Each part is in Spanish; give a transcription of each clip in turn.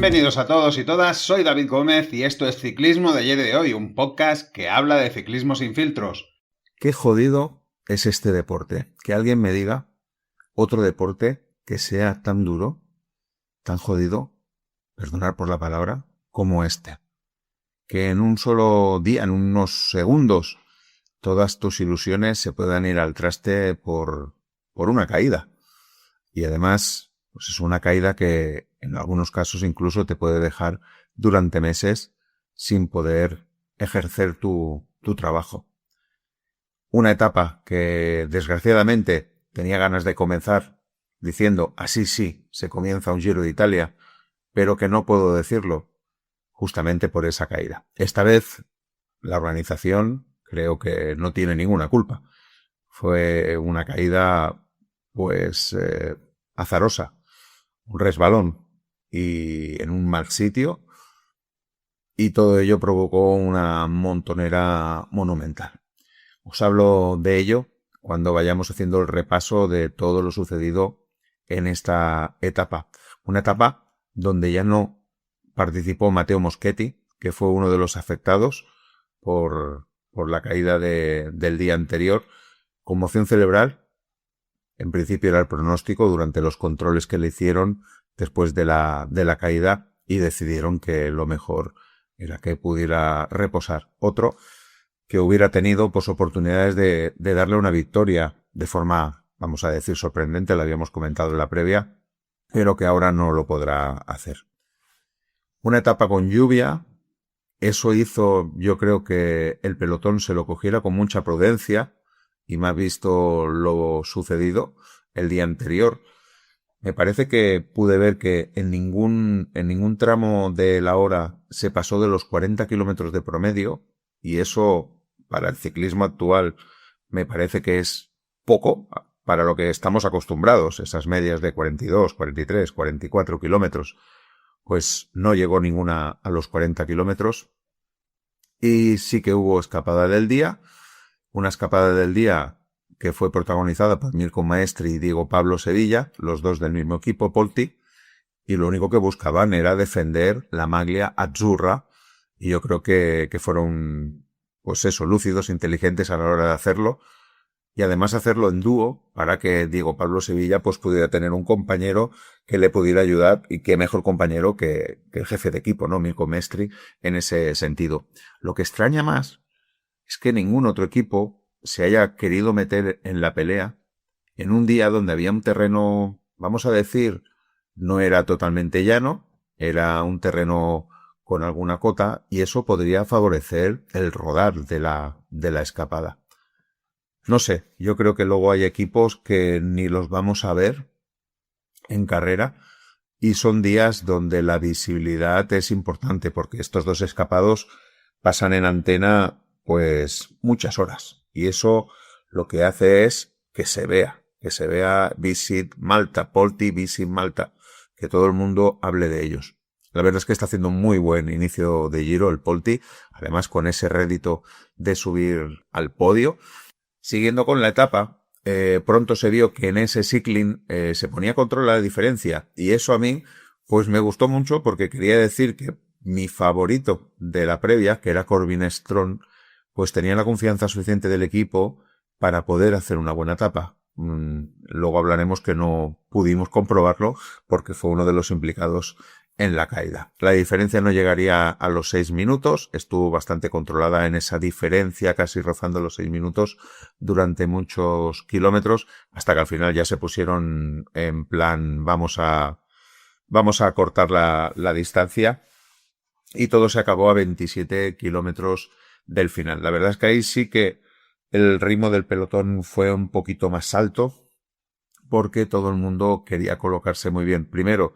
Bienvenidos a todos y todas, soy David Gómez y esto es Ciclismo de ayer y de hoy, un podcast que habla de ciclismo sin filtros. Qué jodido es este deporte. Que alguien me diga otro deporte que sea tan duro, tan jodido, perdonar por la palabra, como este. Que en un solo día, en unos segundos, todas tus ilusiones se puedan ir al traste por una caída. Y además, pues es una caída que en algunos casos incluso te puede dejar durante meses sin poder ejercer tu trabajo. Una etapa que desgraciadamente tenía ganas de comenzar diciendo así sí, se comienza un Giro de Italia, pero que no puedo decirlo justamente por esa caída. Esta vez la organización creo que no tiene ninguna culpa. Fue una caída pues azarosa, un resbalón y en un mal sitio, y todo ello provocó una montonera monumental. Os hablo de ello cuando vayamos haciendo el repaso de todo lo sucedido en esta etapa. Una etapa donde ya no participó Matteo Moschetti, que fue uno de los afectados por la caída del día anterior. Conmoción cerebral, en principio era el pronóstico durante los controles que le hicieron después de la caída, y decidieron que lo mejor era que pudiera reposar. Otro que hubiera tenido pues oportunidades de darle una victoria de forma, vamos a decir, sorprendente, lo habíamos comentado en la previa, pero que ahora no lo podrá hacer. Una etapa con lluvia, eso hizo, yo creo, que el pelotón se lo cogiera con mucha prudencia, y más visto lo sucedido el día anterior. Me parece que pude ver que en ningún tramo de la hora se pasó de los 40 kilómetros de promedio, y eso para el ciclismo actual me parece que es poco para lo que estamos acostumbrados. Esas medias de 42, 43, 44 kilómetros, pues no llegó ninguna a los 40 kilómetros. Y sí que hubo escapada del día, una escapada del día que fue protagonizada por Mirko Maestri y Diego Pablo Sevilla, los dos del mismo equipo, Polti, y lo único que buscaban era defender la maglia azzurra, y yo creo que fueron, pues eso, lúcidos, inteligentes a la hora de hacerlo, y además hacerlo en dúo para que Diego Pablo Sevilla pues pudiera tener un compañero que le pudiera ayudar, y qué mejor compañero que el jefe de equipo, ¿no? Mirko Maestri, en ese sentido. Lo que extraña más es que ningún otro equipo se haya querido meter en la pelea en un día donde había un terreno, vamos a decir, no era totalmente llano, era un terreno con alguna cota, y eso podría favorecer el rodar de la escapada. No sé, yo creo que luego hay equipos que ni los vamos a ver en carrera, y son días donde la visibilidad es importante, porque estos dos escapados pasan en antena pues muchas horas, y eso lo que hace es que se vea Visit Malta, Polti Visit Malta, que todo el mundo hable de ellos. La verdad es que está haciendo un muy buen inicio de Giro el Polti, además con ese rédito de subir al podio. Siguiendo con la etapa, pronto se vio que en ese cycling se ponía a control la diferencia, y eso a mí pues me gustó mucho, porque quería decir que mi favorito de la previa, que era Corbin Strong, pues tenía la confianza suficiente del equipo para poder hacer una buena etapa. Luego hablaremos que no pudimos comprobarlo porque fue uno de los implicados en la caída. La diferencia no llegaría a los 6 minutos, estuvo bastante controlada en esa diferencia, casi rozando los 6 minutos durante muchos kilómetros, hasta que al final ya se pusieron en plan vamos a cortar la distancia, y todo se acabó a 27 kilómetros del final. La verdad es que ahí sí que el ritmo del pelotón fue un poquito más alto, porque todo el mundo quería colocarse muy bien. Primero,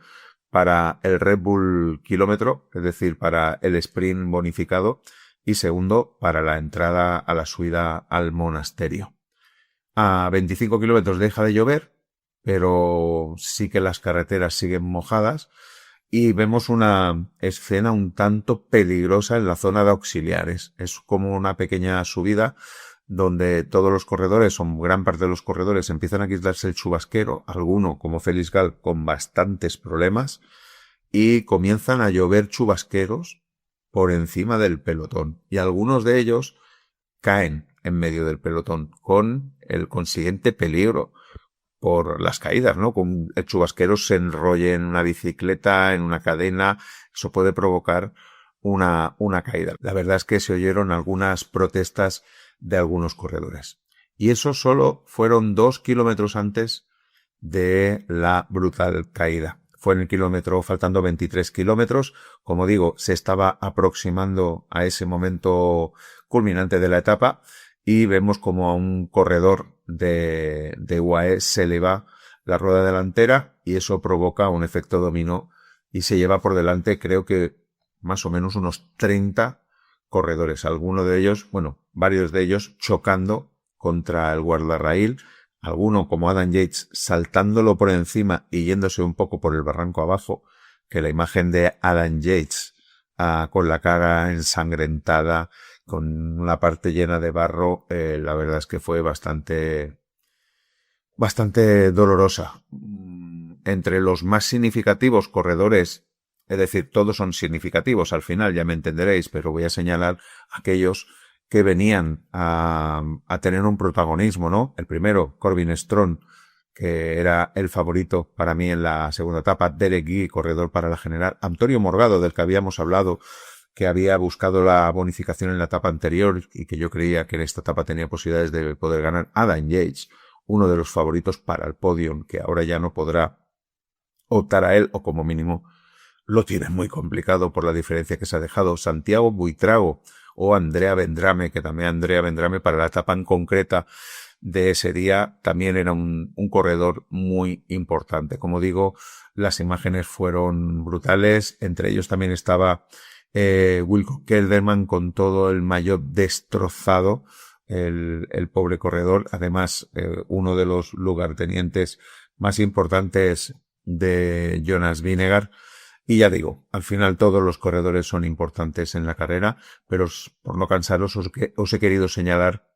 para el Red Bull kilómetro, es decir, para el sprint bonificado, y segundo, para la entrada a la subida al monasterio. A 25 kilómetros deja de llover, pero sí que las carreteras siguen mojadas, y vemos una escena un tanto peligrosa en la zona de auxiliares. Es como una pequeña subida donde todos los corredores, o gran parte de los corredores, empiezan a quitarse el chubasquero, alguno como Félix Gal con bastantes problemas, y comienzan a llover chubasqueros por encima del pelotón. Y algunos de ellos caen en medio del pelotón con el consiguiente peligro por las caídas, ¿no? Con el chubasquero se enrolle en una bicicleta, en una cadena, eso puede provocar una caída. La verdad es que se oyeron algunas protestas de algunos corredores. Y eso solo fueron 2 kilómetros antes de la brutal caída. Fue en el kilómetro, faltando 23 kilómetros. Como digo, se estaba aproximando a ese momento culminante de la etapa y vemos como a un corredor de UAE se le va la rueda delantera y eso provoca un efecto dominó y se lleva por delante, creo que más o menos unos 30 corredores. Algunos de ellos, bueno, varios de ellos chocando contra el guardarraíl. Alguno, como Adam Yates, saltándolo por encima y yéndose un poco por el barranco abajo, que la imagen de Adam Yates con la cara ensangrentada, con una parte llena de barro, la verdad es que fue bastante dolorosa. Entre los más significativos corredores, es decir, todos son significativos al final, ya me entenderéis, pero voy a señalar aquellos que venían a tener un protagonismo, ¿no? El primero, Corbin Strong, que era el favorito para mí en la segunda etapa, Derek Guy, corredor para la general, Antonio Morgado, del que habíamos hablado, que había buscado la bonificación en la etapa anterior y que yo creía que en esta etapa tenía posibilidades de poder ganar, Adam Yates, uno de los favoritos para el podium, que ahora ya no podrá optar a él, o como mínimo lo tiene muy complicado por la diferencia que se ha dejado, Santiago Buitrago o Andrea Vendrame, que también Andrea Vendrame para la etapa en concreta de ese día también era un corredor muy importante. Como digo, las imágenes fueron brutales, entre ellos también estaba Wilco Kelderman con todo el maillot destrozado, el pobre corredor, además uno de los lugartenientes más importantes de Jonas Vingegaard. Y ya digo, al final todos los corredores son importantes en la carrera, pero por no cansaros os he querido señalar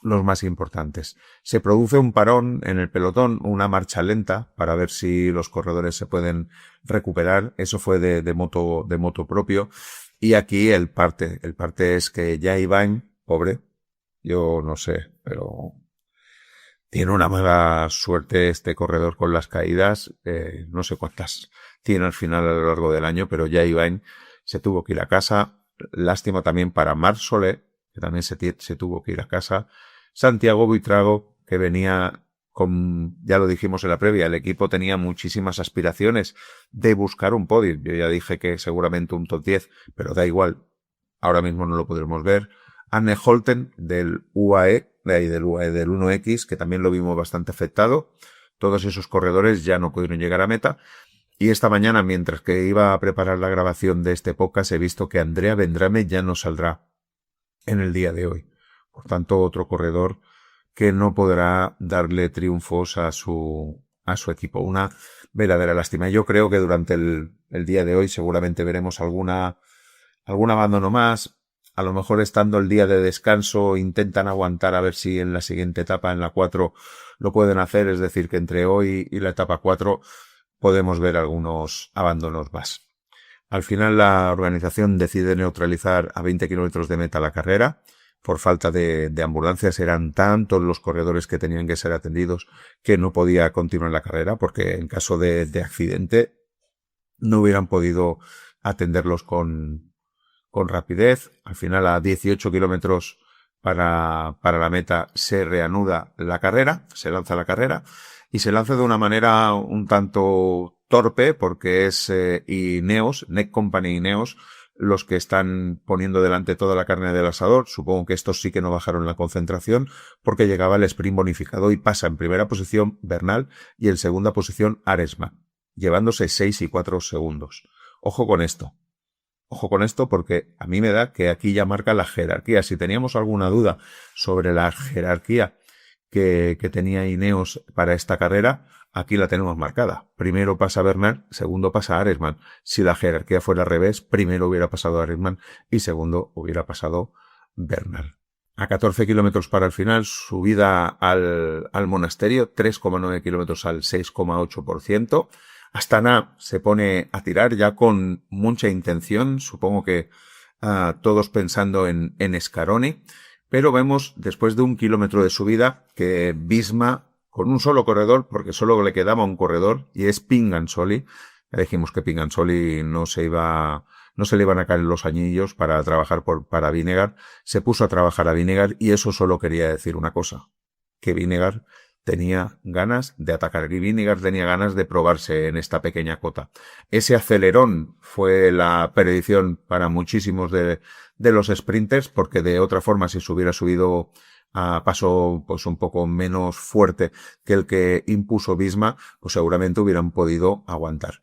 los más importantes. Se produce un parón en el pelotón, una marcha lenta para ver si los corredores se pueden recuperar. Eso fue de moto propio. Y aquí el parte es que ya Iván, pobre, yo no sé, pero tiene una mala suerte este corredor con las caídas, no sé cuántas tiene al final a lo largo del año, pero ya Iván se tuvo que ir a casa. Lástima también para Marc Solé, que también se tuvo que ir a casa. Santiago Buitrago, que venía ya lo dijimos en la previa, el equipo tenía muchísimas aspiraciones de buscar un podio. Yo ya dije que seguramente un top 10, pero da igual, ahora mismo no lo podremos ver. Anne Holten del UAE, del 1X, que también lo vimos bastante afectado. Todos esos corredores ya no pudieron llegar a meta. Y esta mañana, mientras que iba a preparar la grabación de este podcast, he visto que Andrea Vendrame ya no saldrá en el día de hoy. Por tanto, otro corredor que no podrá darle triunfos a su equipo. Una verdadera lástima. Yo creo que durante el día de hoy seguramente veremos algún abandono más. A lo mejor estando el día de descanso intentan aguantar a ver si en la siguiente etapa, en la 4, lo pueden hacer. Es decir, que entre hoy y la etapa 4 podemos ver algunos abandonos más. Al final la organización decide neutralizar a 20 kilómetros de meta la carrera. Por falta de ambulancias eran tantos los corredores que tenían que ser atendidos que no podía continuar la carrera porque en caso de accidente no hubieran podido atenderlos con rapidez. Al final a 18 kilómetros para la meta se reanuda la carrera, se lanza la carrera y se lanza de una manera un tanto torpe porque es Ineos, Neck Company Ineos, los que están poniendo delante toda la carne del asador. Supongo que estos sí que no bajaron la concentración porque llegaba el sprint bonificado y pasa en primera posición Bernal y en segunda posición Aresma, llevándose 6 y 4 segundos. Ojo con esto porque a mí me da que aquí ya marca la jerarquía. Si teníamos alguna duda sobre la jerarquía que tenía Ineos para esta carrera, aquí la tenemos marcada. Primero pasa Bernal, segundo pasa Aresman. Si la jerarquía fuera al revés, primero hubiera pasado Aresman y segundo hubiera pasado Bernal. A 14 kilómetros para el final, subida al monasterio, 3,9 kilómetros al 6,8%. Astana se pone a tirar ya con mucha intención, supongo que todos pensando en Scaroni, pero vemos después de 1 kilómetro de subida que Visma, con un solo corredor, porque solo le quedaba un corredor, y es Pingansoli. Ya dijimos que Pingansoli no se le iban a caer los añillos para trabajar para Vinegar. Se puso a trabajar a Vinegar y eso solo quería decir una cosa, que Vinegar tenía ganas de atacar y Vinegar tenía ganas de probarse en esta pequeña cota. Ese acelerón fue la predicción para muchísimos de los sprinters, porque de otra forma, si se hubiera subido a paso pues un poco menos fuerte que el que impuso Visma, pues seguramente hubieran podido aguantar.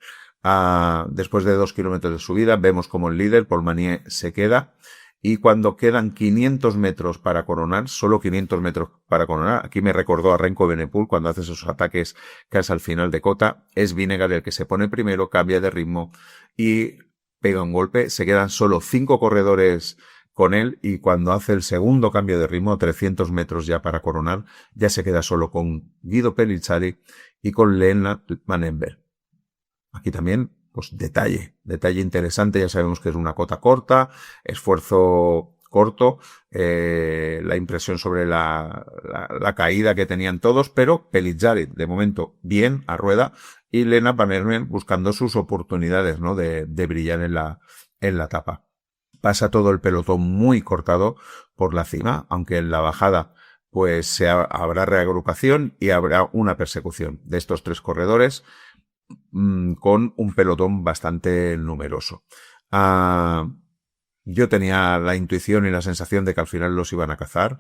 Después de 2 kilómetros de subida, vemos como el líder, Paul Manier, se queda. Y cuando quedan 500 metros para coronar, solo 500 metros para coronar, aquí me recordó a Renko Benepul cuando hace esos ataques casi al final de cota, es Vinegar el que se pone primero, cambia de ritmo y pega un golpe. Se quedan solo 5 corredores con él y cuando hace el segundo cambio de ritmo, 300 metros ya para coronar, ya se queda solo con Guido Pellizzari y con Lennart Van Ember. Aquí también, pues detalle interesante, ya sabemos que es una cota corta, esfuerzo corto, la impresión sobre la caída que tenían todos, pero Pellizzari, de momento, bien, a rueda, y Lennart Van Ember buscando sus oportunidades, ¿no? De brillar en la etapa. Pasa todo el pelotón muy cortado por la cima, aunque en la bajada pues habrá reagrupación y habrá una persecución de estos 3 corredores con un pelotón bastante numeroso. Yo tenía la intuición y la sensación de que al final los iban a cazar,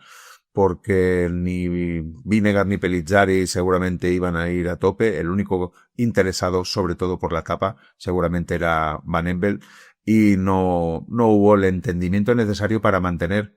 porque ni Vinegar ni Pellizzari seguramente iban a ir a tope. El único interesado, sobre todo por la etapa, seguramente era Van Empel, y no hubo el entendimiento necesario para mantener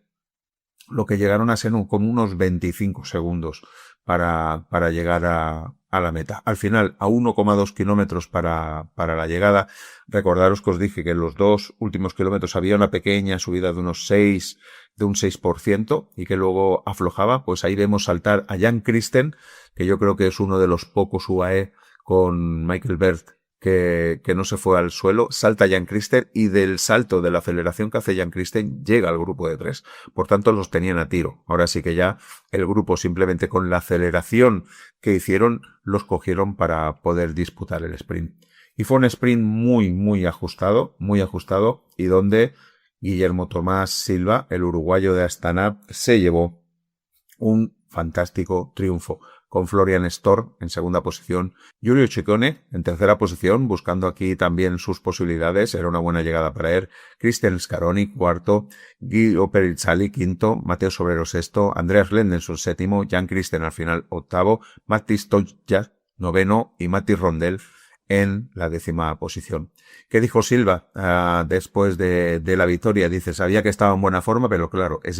lo que llegaron a ser como unos 25 segundos para llegar a la meta. Al final, a 1,2 kilómetros para la llegada. Recordaros que os dije que en los 2 últimos kilómetros había una pequeña subida de un 6% y que luego aflojaba. Pues ahí vemos saltar a Jan Christen, que yo creo que es uno de los pocos UAE con Michael Bert que no se fue al suelo. Salta Jan Christen y del salto de la aceleración que hace Jan Christen llega al grupo de 3. Por tanto, los tenían a tiro. Ahora sí que ya el grupo, simplemente con la aceleración que hicieron, los cogieron para poder disputar el sprint. Y fue un sprint muy ajustado, y donde Guillermo Tomás Silva, el uruguayo de Astana, se llevó un fantástico triunfo, con Florian Storr en segunda posición, Giulio Ciccone en tercera posición, buscando aquí también sus posibilidades, era una buena llegada para él, Cristian Scaroni cuarto, Guido Pellizzari quinto, Mateo Sobrero sexto, Andreas Lendenson séptimo, Jan Christen al final octavo, Mattis Tojja noveno y Mattis Rondel en la 10ª posición. ¿Qué dijo Silva después de la victoria? Dice, sabía que estaba en buena forma, pero claro, es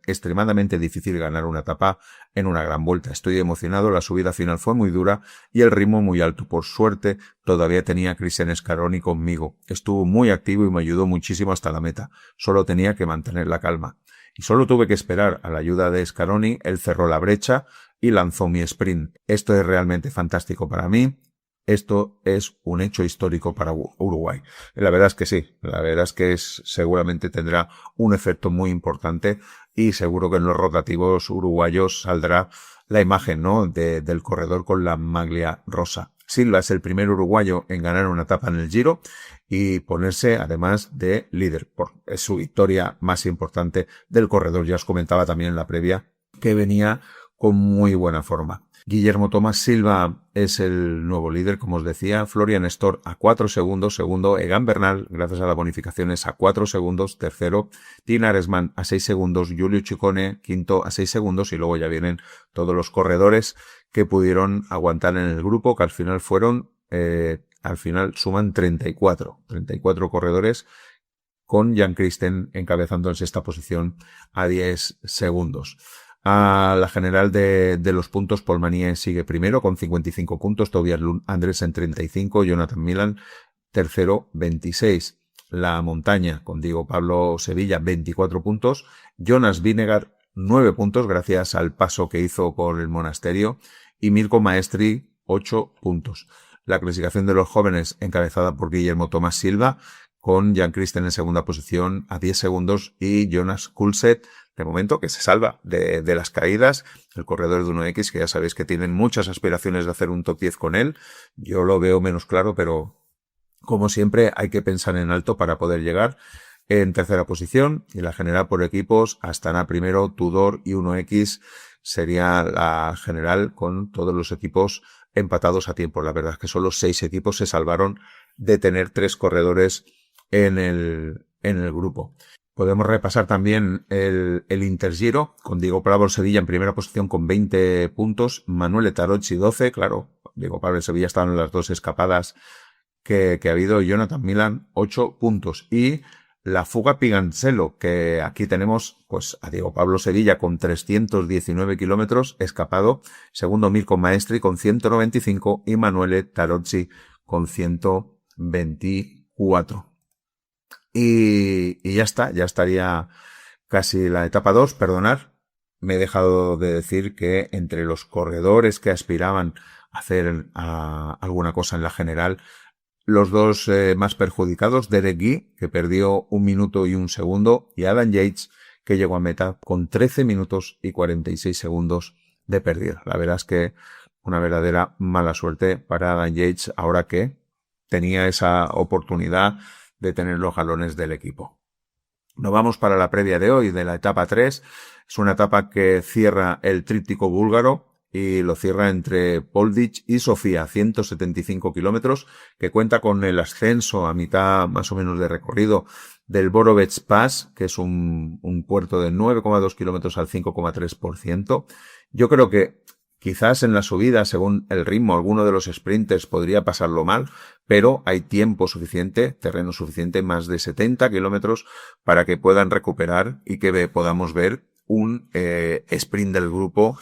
extremadamente difícil ganar una etapa en una gran vuelta. Estoy emocionado, la subida final fue muy dura y el ritmo muy alto. Por suerte, todavía tenía a Cristian Scaroni conmigo. Estuvo muy activo y me ayudó muchísimo hasta la meta. Solo tenía que mantener la calma. Y solo tuve que esperar a la ayuda de Scaroni. Él cerró la brecha y lanzó mi sprint. Esto es realmente fantástico para mí. Esto es un hecho histórico para Uruguay. La verdad es que sí, la verdad es que seguramente tendrá un efecto muy importante y seguro que en los rotativos uruguayos saldrá la imagen, ¿no? del corredor con la maglia rosa. Silva es el primer uruguayo en ganar una etapa en el Giro y ponerse además de líder. Es su victoria más importante del corredor. Ya os comentaba también en la previa que venía con muy buena forma. Guillermo Tomás Silva es el nuevo líder, como os decía. Florian Storr a 4 segundos. Segundo, Egan Bernal, gracias a las bonificaciones, a 4 segundos. Tercero, Tina Aresman a 6 segundos. Giulio Ciccone, quinto, a 6 segundos. Y luego ya vienen todos los corredores que pudieron aguantar en el grupo, que al final suman 34 corredores, con Jan Christen encabezando en sexta posición a 10 segundos. A la general de los puntos, Paul Manier sigue primero con 55 puntos, Tobias Lund Andresen 35, Jonathan Milan tercero 26. La montaña con Diego Pablo Sevilla 24 puntos, Jonas Vinegar 9 puntos gracias al paso que hizo por el monasterio y Mirko Maestri 8 puntos. la clasificación de los jóvenes encabezada por Guillermo Tomás Silva, con Jan Christen en segunda posición a 10 segundos y Jonas Kulset, de momento, que se salva de las caídas, el corredor de 1X, que ya sabéis que tienen muchas aspiraciones de hacer un top 10 con él. Yo lo veo menos claro, pero como siempre hay que pensar en alto para poder llegar. En tercera posición, y la general por equipos, Astana primero, Tudor y 1X sería la general con todos los equipos empatados a tiempo. La verdad es que solo 6 equipos se salvaron de tener 3 corredores en el grupo. Podemos repasar también el Intergiro, con Diego Pablo Sevilla en primera posición con 20 puntos, Manuel Tarocci 12, claro, Diego Pablo Sevilla estaban en las 2 escapadas que ha habido, Jonathan Milan 8 puntos, y la fuga Pigancello, que aquí tenemos pues a Diego Pablo Sevilla con 319 kilómetros escapado, segundo Mirko Maestri con 195 y Manuel Tarocci con 124. Y ya está, ya estaría casi la etapa 2, perdonad, me he dejado de decir que entre los corredores que aspiraban a hacer alguna cosa en la general, los dos más perjudicados, Derek Guy, que perdió 1 minuto y 1 segundo, y Adam Yates, que llegó a meta con 13 minutos y 46 segundos de pérdida. La verdad es que una verdadera mala suerte para Adam Yates, ahora que tenía esa oportunidad de tener los galones del equipo. Nos vamos para la previa de hoy, de la etapa 3. Es una etapa que cierra el tríptico búlgaro y lo cierra entre Poldich y Sofía, 175 kilómetros, que cuenta con el ascenso a mitad más o menos de recorrido del Borovets Pass, que es un puerto de 9,2 kilómetros al 5,3%. Yo creo que quizás en la subida, según el ritmo, alguno de los sprinters podría pasarlo mal, pero hay tiempo suficiente, terreno suficiente, más de 70 kilómetros para que puedan recuperar y que podamos ver un sprint del grupo,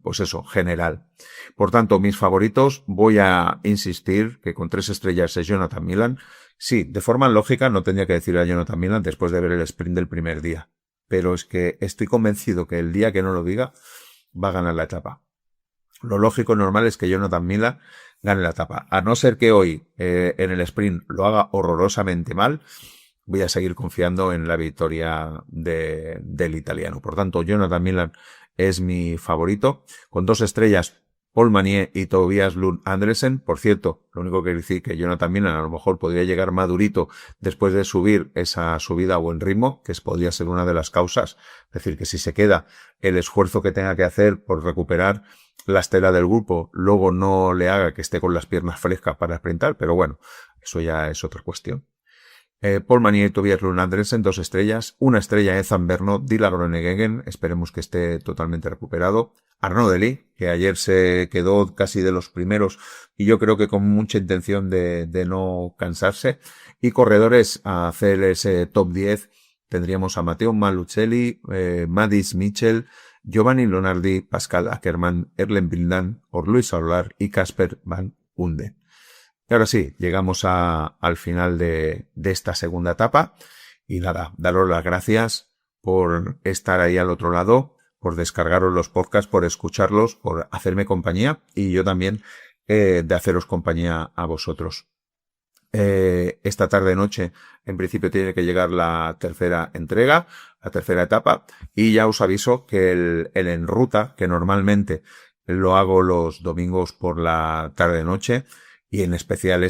pues eso, general. Por tanto, mis favoritos, voy a insistir que con 3 estrellas es Jonathan Milan. Sí, de forma lógica no tendría que decir a Jonathan Milan después de ver el sprint del primer día, pero es que estoy convencido que el día que no lo diga, va a ganar la etapa. Lo lógico normal es que Jonathan Milan gane la etapa. A no ser que hoy en el sprint lo haga horrorosamente mal, voy a seguir confiando en la victoria del italiano. Por tanto, Jonathan Milan es mi favorito. Con 2 estrellas, Paul Manier y Tobias Lund Andresen. Por cierto, lo único que quiero decir que Jonathan Milan a lo mejor podría llegar madurito después de subir esa subida a buen ritmo, que podría ser una de las causas. Es decir, que si se queda el esfuerzo que tenga que hacer por recuperar la estela del grupo, luego no le haga que esté con las piernas frescas para sprintar, pero bueno, eso ya es otra cuestión. Paul Manier y Tobias Lund Andresen, 2 estrellas, 1 estrella Ethan Bernot, Dylan Groenewegen, esperemos que esté totalmente recuperado. Arnaud Delis, que ayer se quedó casi de los primeros y yo creo que con mucha intención de no cansarse. Y corredores a hacer ese top 10 tendríamos a Matteo Malucelli, Madis Mitchell, Giovanni Leonardi, Pascal Ackermann, Erlen Brindan, Orluis Solar y Casper Van Hunde. Y ahora sí, llegamos al final de esta segunda etapa. Y nada, daros las gracias por estar ahí al otro lado, por descargaros los podcasts, por escucharlos, por hacerme compañía y yo también de haceros compañía a vosotros. Esta tarde-noche, en principio, tiene que llegar la tercera entrega, la tercera etapa, y ya os aviso que el En Ruta, que normalmente lo hago los domingos por la tarde-noche, y en especial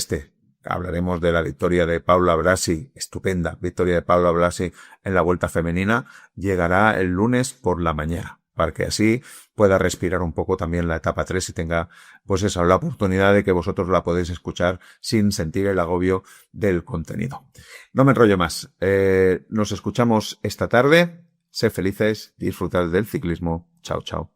hablaremos de la victoria de Paula Brasi, estupenda victoria de Paula Brasi en la Vuelta Femenina, llegará el lunes por la mañana, para que así pueda respirar un poco también la etapa 3 y tenga, pues eso, la oportunidad de que vosotros la podéis escuchar sin sentir el agobio del contenido. No me enrollo más. Nos escuchamos esta tarde. Sed felices, disfrutad del ciclismo. Chao, chao.